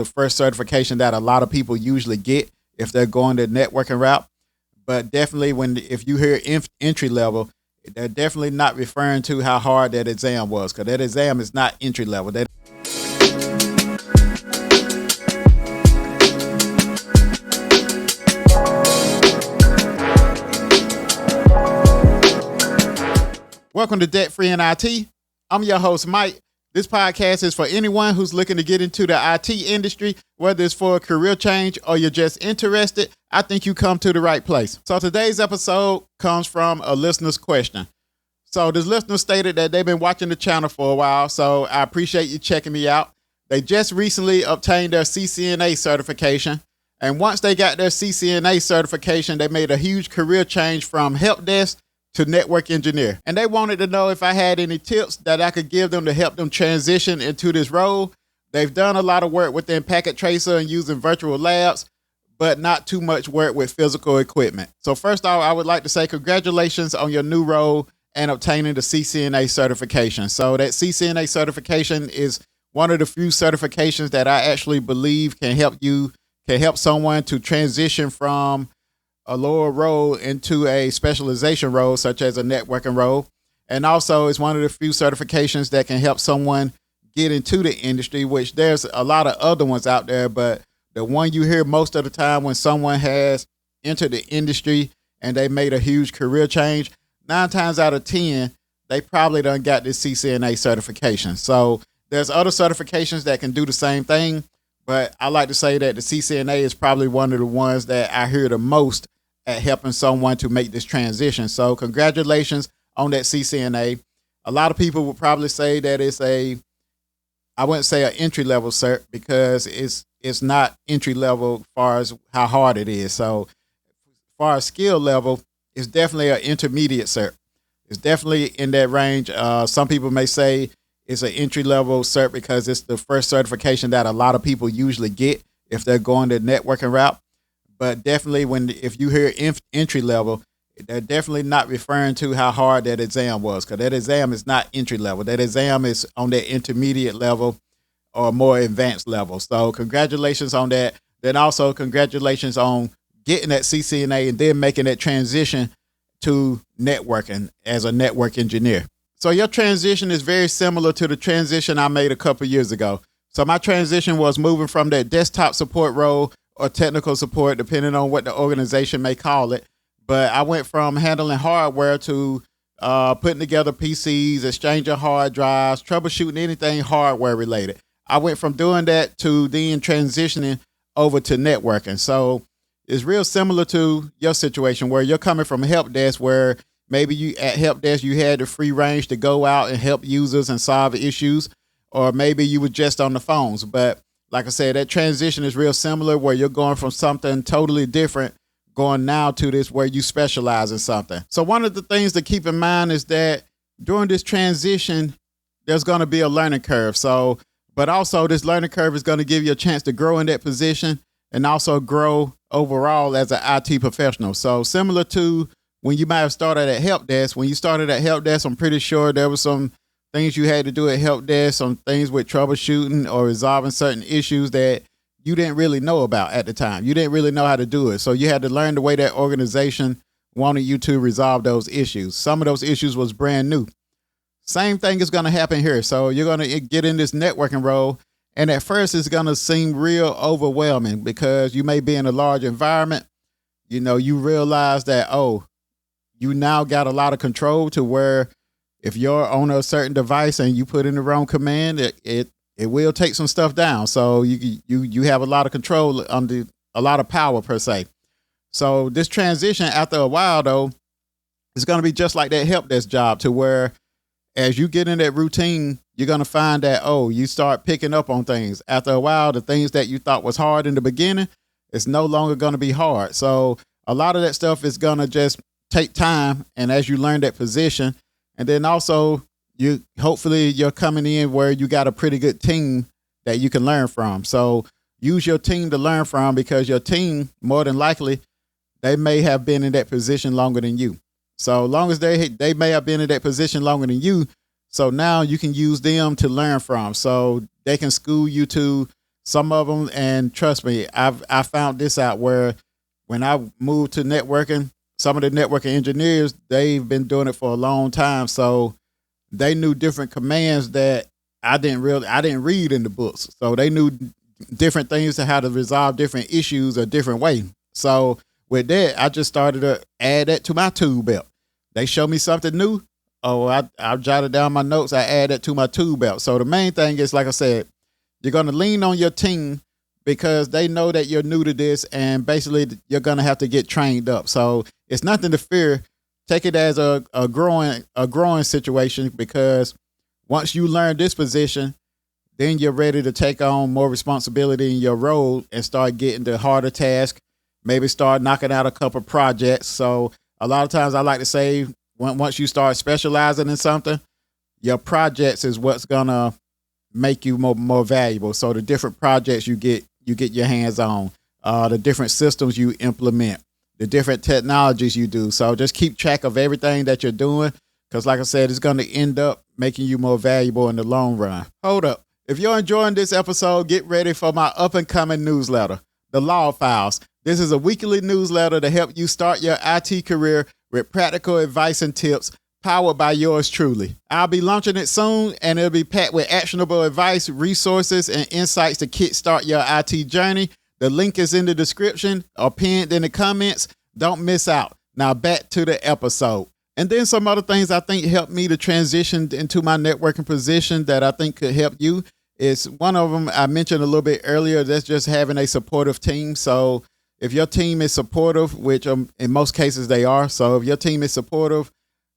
the first certification that a lot of people usually get if they're going the networking route. But definitely if you hear entry level, they're definitely not referring to how hard that exam was, because that exam is not entry level. Welcome to Debt Free in IT. I'm your host, Mike. This podcast is for anyone who's looking to get into the IT industry, whether it's for a career change or you're just interested. I think you come to the right place. So today's episode comes from a listener's question. So this listener stated that they've been watching the channel for a while, so I appreciate you checking me out. They just recently obtained their CCNA certification, and once they got their CCNA certification, they made a huge career change from help desk to network engineer. And they wanted to know if I had any tips that I could give them to help them transition into this role. They've done a lot of work within Packet Tracer and using virtual labs, but not too much work with physical equipment. So first off, I would like to say congratulations on your new role and obtaining the CCNA certification. So that CCNA certification is one of the few certifications that I actually believe can help someone to transition from a lower role into a specialization role, such as a networking role. And also it's one of the few certifications that can help someone get into the industry, which there's a lot of other ones out there, but the one you hear most of the time when someone has entered the industry and they made a huge career change, 9 times out of 10, they probably done got this CCNA certification. So there's other certifications that can do the same thing, but I like to say that the CCNA is probably one of the ones that I hear the most at helping someone to make this transition. So congratulations on that CCNA. A lot of people would probably say that I wouldn't say an entry level cert, because it's not entry level as far as how hard it is. So as far as skill level, it's definitely an intermediate cert. It's definitely in that range. Some people may say it's an entry level cert because it's the first certification that a lot of people usually get if they're going the networking route. But definitely if you hear entry level, they're definitely not referring to how hard that exam was, because that exam is not entry level. That exam is on that intermediate level or more advanced level. So congratulations on that. Then also congratulations on getting that CCNA and then making that transition to networking as a network engineer. So your transition is very similar to the transition I made a couple of years ago. So my transition was moving from that desktop support role or technical support, depending on what the organization may call it. But I went from handling hardware to putting together PCs, exchanging hard drives, troubleshooting anything hardware related. I went from doing that to then transitioning over to networking. So it's real similar to your situation where you're coming from help desk, where maybe at help desk you had the free range to go out and help users and solve issues, or maybe you were just on the phones. But like I said, that transition is real similar, where you're going from something totally different going now to this where you specialize in something. So one of the things to keep in mind is that during this transition, there's going to be a learning curve. But also this learning curve is going to give you a chance to grow in that position and also grow overall as an IT professional. So similar to when you might have started at help desk. When you started at help desk, I'm pretty sure there was some things you had to do at help desk, some things with troubleshooting or resolving certain issues that you didn't really know about at the time. You didn't really know how to do it. So you had to learn the way that organization wanted you to resolve those issues. Some of those issues was brand new. Same thing is going to happen here. So you're going to get in this networking role, and at first it's going to seem real overwhelming because you may be in a large environment. You realize that, you now got a lot of control to where if you're on a certain device and you put in the wrong command, it will take some stuff down. So you have a lot of control under a lot of power per se. So this transition after a while though, is going to be just like that help desk job, to where as you get in that routine, you're going to find that, you start picking up on things. After a while, the things that you thought was hard in the beginning, it's no longer going to be hard. So a lot of that stuff is going to just take time. And as you learn that position, and then also hopefully you're coming in where you got a pretty good team that you can learn from. So use your team to learn from, because your team, more than likely, they may have been in that position longer than you. So long as they may have been in that position longer than you, so now you can use them to learn from. So they can school you to Some of them, and trust me, I found this out where when I moved to networking, some of the networking engineers, they've been doing it for a long time. So they knew different commands that I didn't read in the books. So they knew different things to how to resolve different issues a different way. So with that, I just started to add that to my tool belt. They show me something new. Oh, I jotted down my notes. I add that to my tool belt. So the main thing is, like I said, you're going to lean on your team because they know that you're new to this, and basically you're going to have to get trained up. So it's nothing to fear. Take it as a growing situation, because once you learn this position, then you're ready to take on more responsibility in your role and start getting the harder task, maybe start knocking out a couple projects. So a lot of times I like to say, once you start specializing in something, your projects is what's going to make you more valuable. So the different projects you get your hands on, the different systems you implement, the different technologies you do. So just keep track of everything that you're doing, because like I said, it's going to end up making you more valuable in the long run. Hold up. If you're enjoying this episode, get ready for my up-and-coming newsletter, The Law Files. This is a weekly newsletter to help you start your IT career with practical advice and tips, powered by yours truly. I'll be launching it soon, and it'll be packed with actionable advice, resources, and insights to kickstart your IT journey. The link is in the description or pinned in the comments. Don't miss out. Now back to the episode. And then some other things I think helped me to transition into my networking position that I think could help you is, one of them I mentioned a little bit earlier, that's just having a supportive team. So if your team is supportive, which in most cases they are, so if your team is supportive,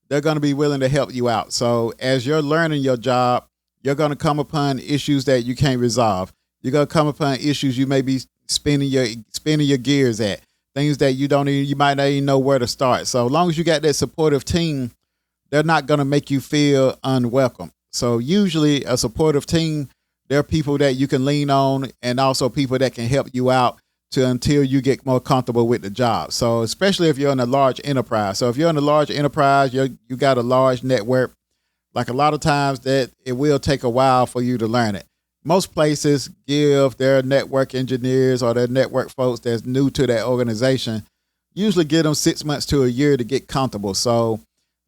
they're going to be willing to help you out. So as you're learning your job, you're going to come upon issues that you can't resolve. You're going to come upon issues you may be spinning your gears at, things that you might not even know where to start. So as long as you got that supportive team, they're not going to make you feel unwelcome. So usually a supportive team, there are people that you can lean on, and also people that can help you out until you get more comfortable with the job. So especially if you're in a large enterprise. So if you're in a large enterprise, you got a large network, like a lot of times that it will take a while for you to learn it. Most places give their network engineers or their network folks that's new to that organization, usually give them 6 months to a year to get comfortable. So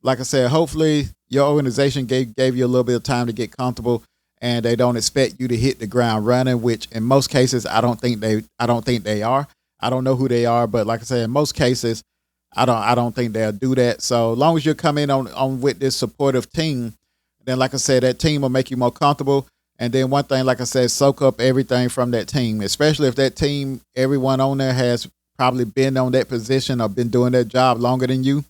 like I said, hopefully your organization gave you a little bit of time to get comfortable, and they don't expect you to hit the ground running, which in most cases, I don't think they are. I don't know who they are, but like I said, in most cases, I don't think they'll do that. So as long as you come in on with this supportive team, then like I said, that team will make you more comfortable. And then one thing, like I said, soak up everything from that team, especially if that team, everyone on there has probably been on that position or been doing that job longer than you.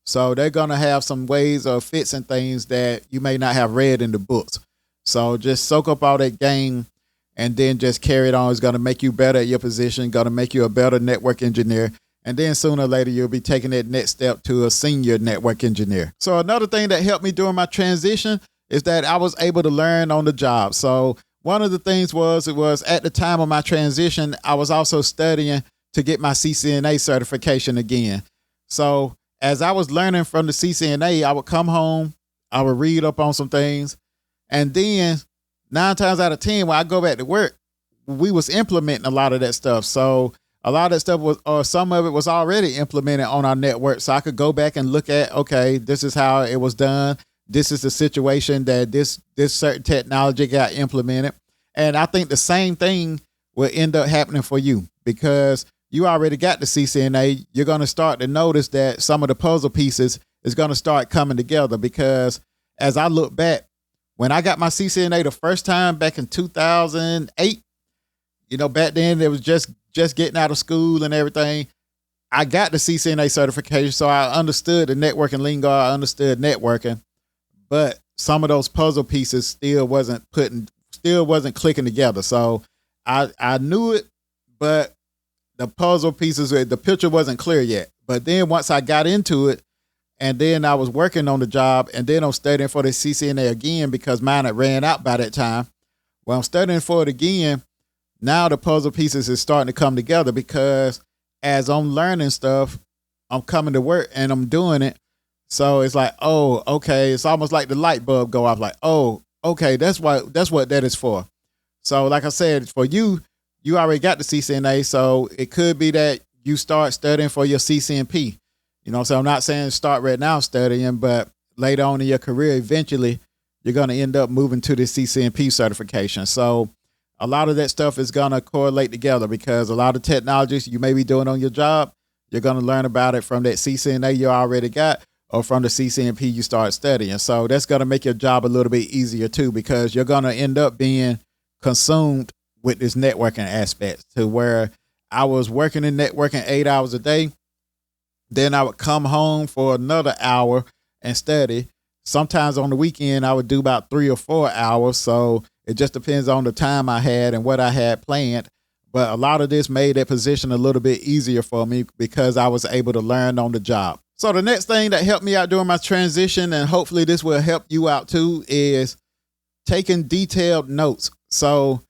So they're going to have some ways of fixing things that you may not have read in the books. So just soak up all that game and then just carry it on. It's going to make you better at your position, going to make you a better network engineer. And then sooner or later, you'll be taking that next step to a senior network engineer. So another thing that helped me during my transition is that I was able to learn on the job. So one of the things was at the time of my transition, I was also studying to get my CCNA certification again. So as I was learning from the CCNA, I would come home, I would read up on some things. And then 9 times out of 10, when I go back to work, we was implementing a lot of that stuff. So a lot of that stuff was, or some of it was already implemented on our network. So I could go back and look at, okay, this is how it was done. This is the situation that this certain technology got implemented. And I think the same thing will end up happening for you, because you already got the CCNA. You're going to start to notice that some of the puzzle pieces is going to start coming together, because as I look back, when I got my CCNA the first time back in 2008, back then it was just getting out of school and everything. I got the CCNA certification, so I understood the networking lingo. I understood networking, but some of those puzzle pieces still wasn't clicking together. So I knew it, but the puzzle pieces, the picture wasn't clear yet. But then once I got into it, and then I was working on the job, and then I'm studying for the CCNA again, because mine had ran out by that time. Well, I'm studying for it again. Now the puzzle pieces is starting to come together, because as I'm learning stuff, I'm coming to work and I'm doing it. So it's like, oh, okay. It's almost like the light bulb go off, like, oh, okay, that's what that is for. So like I said, for you, you already got the CCNA. So it could be that you start studying for your CCNP. So I'm not saying start right now studying, but later on in your career, eventually you're going to end up moving to the CCNP certification. So a lot of that stuff is going to correlate together because a lot of technologies you may be doing on your job, you're going to learn about it from that CCNA you already got or from the CCNP you start studying. So that's going to make your job a little bit easier too, because you're going to end up being consumed with this networking aspect to where I was working in networking 8 hours a day. Then I would come home for another hour and study. Sometimes on the weekend, I would do about 3 or 4 hours. So it just depends on the time I had and what I had planned. But a lot of this made that position a little bit easier for me because I was able to learn on the job. So the next thing that helped me out during my transition, and hopefully this will help you out too, is taking detailed notes. So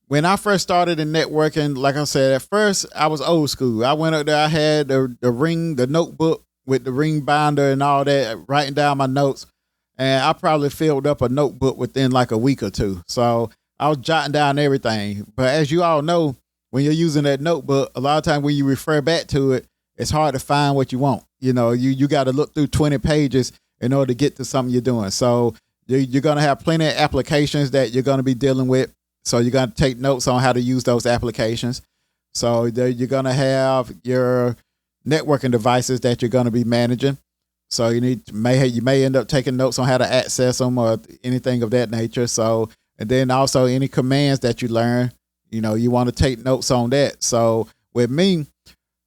when I first started in networking, like I said, at first I was old school. I went up there, I had the notebook with the ring binder and all that, writing down my notes. And I probably filled up a notebook within like a week or two. So I was jotting down everything. But as you all know, when you're using that notebook, a lot of times when you refer back to it, it's hard to find what you want. You got to look through 20 pages in order to get to something you're doing. So you're going to have plenty of applications that you're going to be dealing with. So you're going to take notes on how to use those applications. So you're going to have your networking devices that you're going to be managing. So you may end up taking notes on how to access them or anything of that nature. So, and then also any commands that you learn, you want to take notes on that. So with me,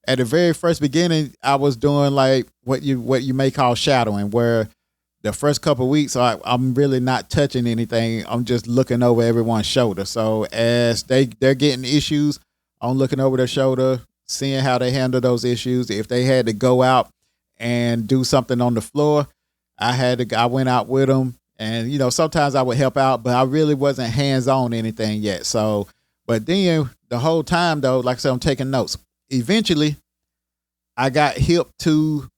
at the very first beginning, I was doing like what you may call shadowing, where the first couple of weeks, I'm really not touching anything. I'm just looking over everyone's shoulder. So as they're getting issues, I'm looking over their shoulder, seeing how they handle those issues. If they had to go out and do something on the floor, I went out with them, and sometimes I would help out, but I really wasn't hands-on anything yet. So, but then the whole time though, like I said, I'm taking notes. Eventually, I got hip to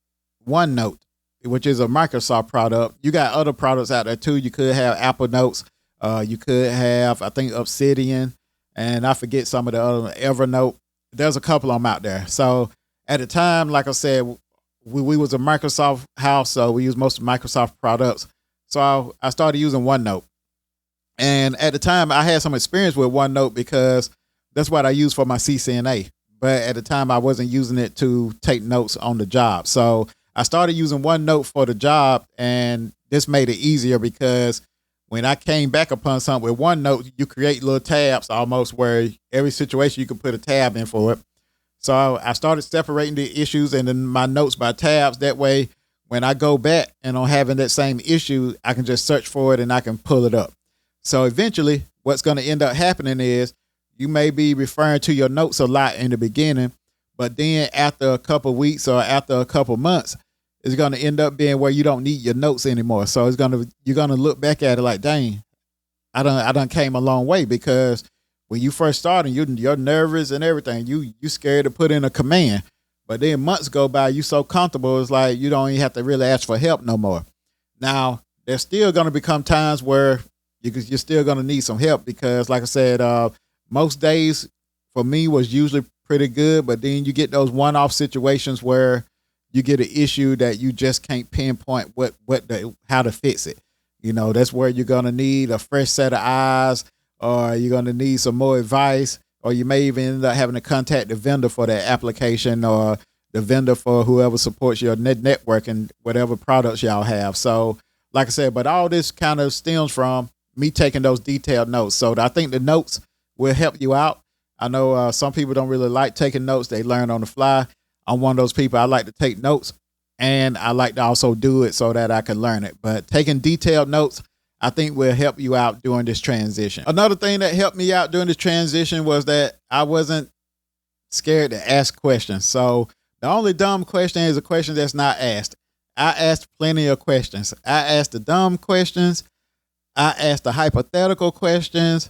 OneNote, which is a Microsoft product. You got other products out there too. You could have Apple Notes. You could have, I think, Obsidian, and I forget some of the other, Evernote. There's a couple of them out there. So at the time, like I said, we was a Microsoft house, so we use most of Microsoft products. So I started using OneNote. And at the time, I had some experience with OneNote because that's what I used for my CCNA. But at the time, I wasn't using it to take notes on the job. So I started using OneNote for the job, and this made it easier because when I came back upon something with OneNote, you create little tabs almost where every situation you can put a tab in for it. So I started separating the issues and then my notes by tabs. That way, when I go back and I'm having that same issue, I can just search for it and I can pull it up. So eventually, what's going to end up happening is you may be referring to your notes a lot in the beginning, but then after a couple of weeks or after a couple of months, it's going to end up being where you don't need your notes anymore. So you're going to look back at it like, dang, I done came a long way, because when you first started, you're nervous and everything. You scared to put in a command, but then months go by, you so comfortable, it's like you don't even have to really ask for help no more. Now, there's still going to become times where you're still going to need some help, because like I said, most days for me was usually pretty good, but then you get those one-off situations where you get an issue that you just can't pinpoint how to fix it. That's where you're going to need a fresh set of eyes, or you're going to need some more advice, or you may even end up having to contact the vendor for that application, or the vendor for whoever supports your network and whatever products y'all have. So like I said, but all this kind of stems from me taking those detailed notes. So I think the notes will help you out. I know some people don't really like taking notes. They learn on the fly. I'm one of those people. I like to take notes, and I like to also do it so that I can learn it. But taking detailed notes, I think, will help you out during this transition. Another thing that helped me out during this transition was that I wasn't scared to ask questions. So the only dumb question is a question that's not asked. I asked plenty of questions. I asked the dumb questions. I asked the hypothetical questions.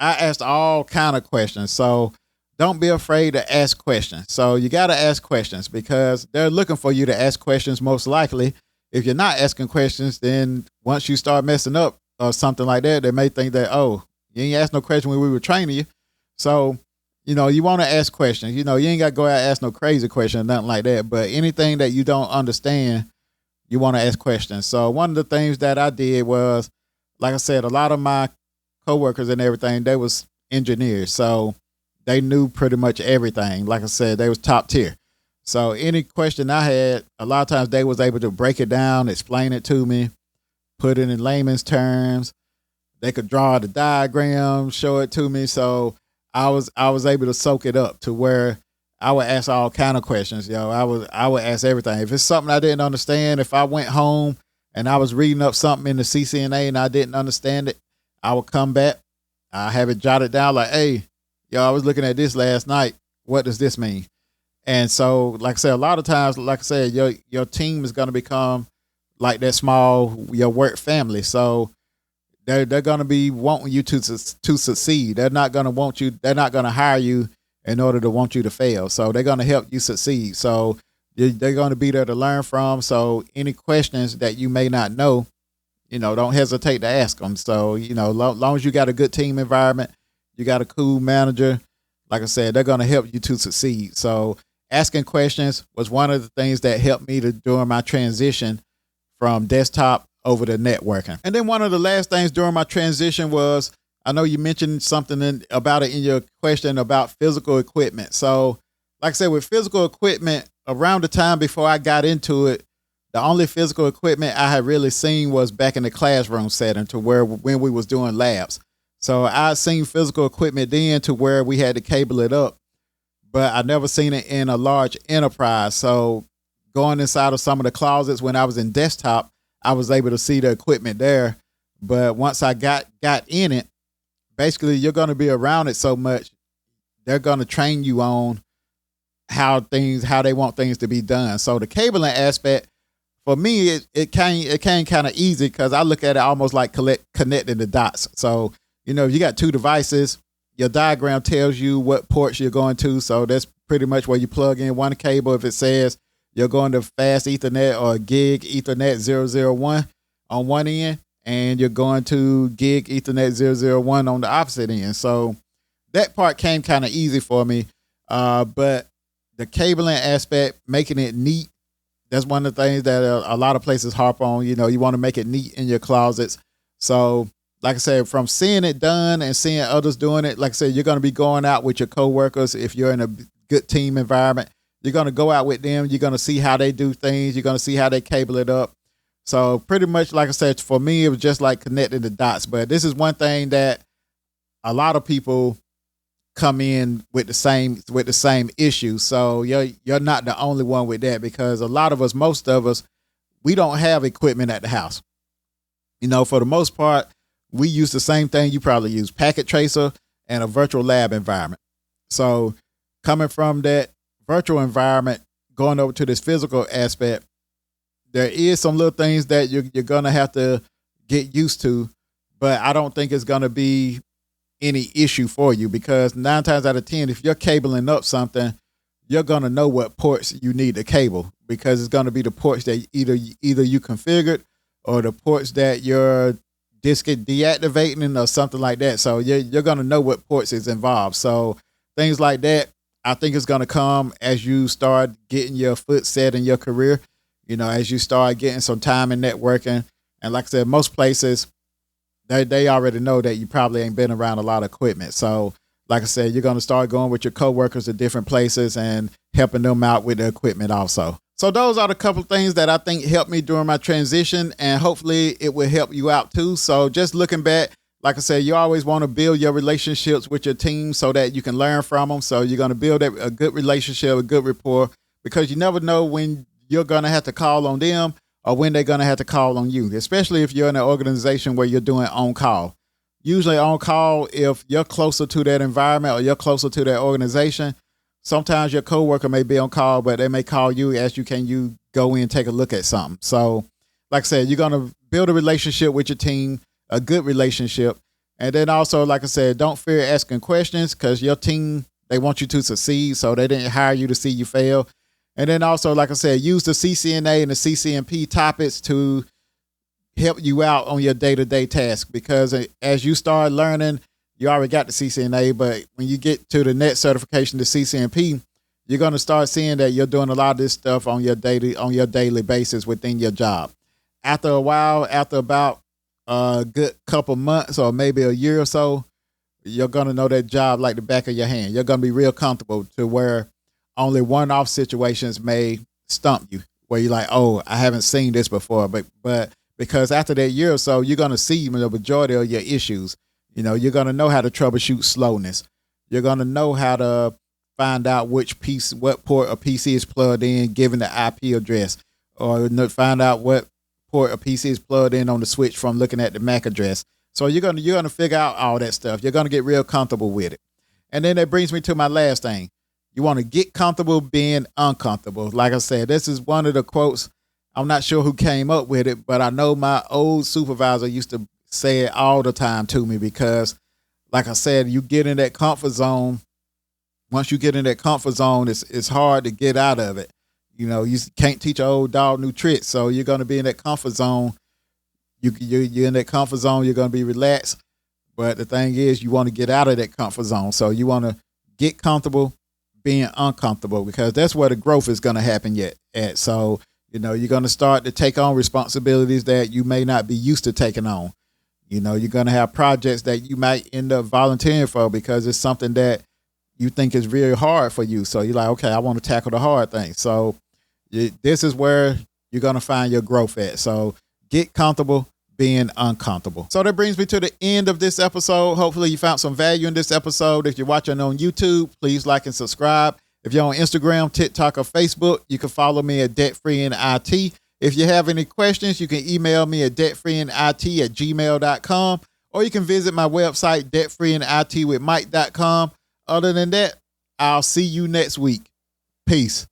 I asked all kind of questions. So don't be afraid to ask questions. So you got to ask questions, because they're looking for you to ask questions most likely. If you're not asking questions, then once you start messing up or something like that, they may think that, You ain't ask no question when we were training you. So, you want to ask questions. You ain't got to go out and ask no crazy question or nothing like that. But anything that you don't understand, you want to ask questions. So one of the things that I did was, like I said, a lot of my coworkers and everything, they was engineers. So they knew pretty much everything. Like I said, they was top tier. So any question I had, a lot of times they was able to break it down, explain it to me, put it in layman's terms. They could draw the diagram, show it to me. So I was able to soak it up to where I would ask all kind of questions. I would ask everything. If it's something I didn't understand, if I went home and I was reading up something in the CCNA and I didn't understand it, I would come back. I have it jotted down like, hey, I was looking at this last night. What does this mean? And so, like I said, a lot of times, like I said, your team is going to become like that small, your work family. So they're going to be wanting you to succeed. They're not going to want you. They're not going to hire you in order to want you to fail. So they're going to help you succeed. So they're going to be there to learn from. So any questions that you may not know, don't hesitate to ask them. So, long as you got a good team environment, you got a cool manager, like I said, they're going to help you to succeed. So asking questions was one of the things that helped me during my transition from desktop over to networking. And then one of the last things during my transition was, I know you mentioned something about it in your question about physical equipment. So like I said, with physical equipment, around the time before I got into it, the only physical equipment I had really seen was back in the classroom setting to when we was doing labs. So I seen physical equipment then to where we had to cable it up, but I never seen it in a large enterprise. So going inside of some of the closets when I was in desktop, I was able to see the equipment there. But once I got in it, basically you're going to be around it so much, they're going to train you on how they want things to be done. So the cabling aspect, for me, it came kind of easy because I look at it almost like connecting the dots. So, if you got two devices, your diagram tells you what ports you're going to. So that's pretty much where you plug in one cable. If it says you're going to fast Ethernet or gig Ethernet 001 on one end, and you're going to gig Ethernet 001 on the opposite end. So that part came kind of easy for me. But the cabling aspect, making it neat, that's one of the things that a lot of places harp on. You want to make it neat in your closets. So like I said, from seeing it done and seeing others doing it, like I said, you're going to be going out with your coworkers. If you're in a good team environment, you're going to go out with them. You're going to see how they do things. You're going to see how they cable it up. So pretty much, like I said, for me, it was just like connecting the dots. But this is one thing that a lot of people come in with the same issue. So you're not the only one with that, because a lot of us, most of us, we don't have equipment at the house. For the most part, we use the same thing you probably use, packet tracer and a virtual lab environment. So coming from that virtual environment, going over to this physical aspect, there is some little things that you're going to have to get used to, but I don't think it's going to be any issue for you, because 9 times out of 10, if you're cabling up something, you're going to know what ports you need to cable, because it's going to be the ports that either you configured or the ports that you're deactivating or something like that. So you're going to know what ports is involved. So things like that, I think it's going to come as you start getting your foot set in your career, as you start getting some time in networking. And like I said, most places, they already know that you probably ain't been around a lot of equipment. So like I said, you're going to start going with your coworkers to different places and helping them out with the equipment also. So those are the couple of things that I think helped me during my transition, and hopefully it will help you out too. So just looking back, like I said, you always want to build your relationships with your team so that you can learn from them. So you're going to build a good relationship, a good rapport, because you never know when you're going to have to call on them or when they're going to have to call on you, especially if you're in an organization where you're doing on call. Usually on call, if you're closer to that environment or you're closer to that organization, sometimes your coworker may be on call, but they may call you, ask you, can you go in and take a look at something? So like I said, you're going to build a relationship with your team, a good relationship. And then also, like I said, don't fear asking questions, because your team, they want you to succeed. So they didn't hire you to see you fail. And then also, like I said, use the CCNA and the CCNP topics to help you out on your day-to-day task, because as you start learning, you already got the CCNA, but when you get to the next certification, the CCNP, you're going to start seeing that you're doing a lot of this stuff on your daily basis within your job. After a while, after about a good couple months or maybe a year or so, you're going to know that job like the back of your hand. You're going to be real comfortable to where only one-off situations may stump you, where you're like, oh, I haven't seen this before. But because after that year or so, you're going to see the majority of your issues. You're going to know how to troubleshoot slowness. You're going to know how to find out what port a PC is plugged in, given the IP address, or find out what port a PC is plugged in on the switch from looking at the MAC address. So you're gonna figure out all that stuff. You're gonna get real comfortable with it. And then that brings me to my last thing. You want to get comfortable being uncomfortable. Like I said, this is one of the quotes. I'm not sure who came up with it, but I know my old supervisor used to say it all the time to me because, like I said, you get in that comfort zone. Once you get in that comfort zone, it's hard to get out of it. You can't teach an old dog new tricks. So you're going to be in that comfort zone. You're in that comfort zone. You're going to be relaxed. But the thing is, you want to get out of that comfort zone. So you want to get comfortable being uncomfortable because that's where the growth is going to happen at. So, you're going to start to take on responsibilities that you may not be used to taking on. You're going to have projects that you might end up volunteering for because it's something that you think is really hard for you. So you're like, okay, I want to tackle the hard thing. So this is where you're going to find your growth at. So get comfortable being uncomfortable. So that brings me to the end of this episode. Hopefully you found some value in this episode. If you're watching on YouTube, please like and subscribe. If you're on Instagram, TikTok, or Facebook, you can follow me at debtfreeinit. If you have any questions, you can email me at debtfreeinit@gmail.com, or you can visit my website, debtfreeinitwithmike.com. Other than that, I'll see you next week. Peace.